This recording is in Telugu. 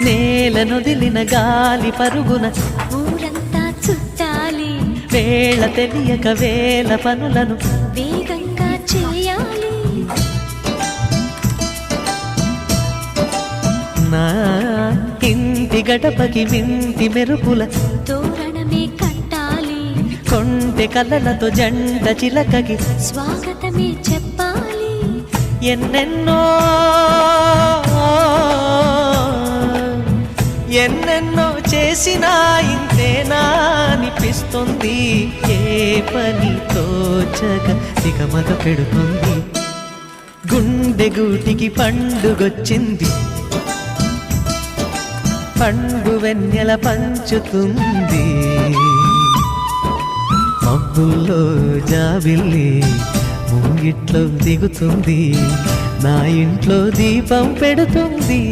నేలనొదిలిన గాలి పరుగున ఊరంతా చుట్టాలి, వేళ తెలియక వేల పనులను వేగంగా చేయాలి. నా ఇంటి గడపకి వింటి మెరుపుల తోరణమే కట్టాలి, కొంటె కలలతో జంట చిలకకి స్వాగతమే చెప్పాలి. ఎన్నెన్నో ఎన్నెన్నో చేసినా ఇంతేనా అనిపిస్తుంది. ఏ పని తోచక దిగమగ పెడుతుంది. గుండె గూటికి పండుగొచ్చింది, పండు వెన్నెల పంచుతుంది. మబ్బుల్లో జాబిల్లి ముంగిట్లో దిగుతుంది, నా ఇంట్లో దీపం పెడుతుంది.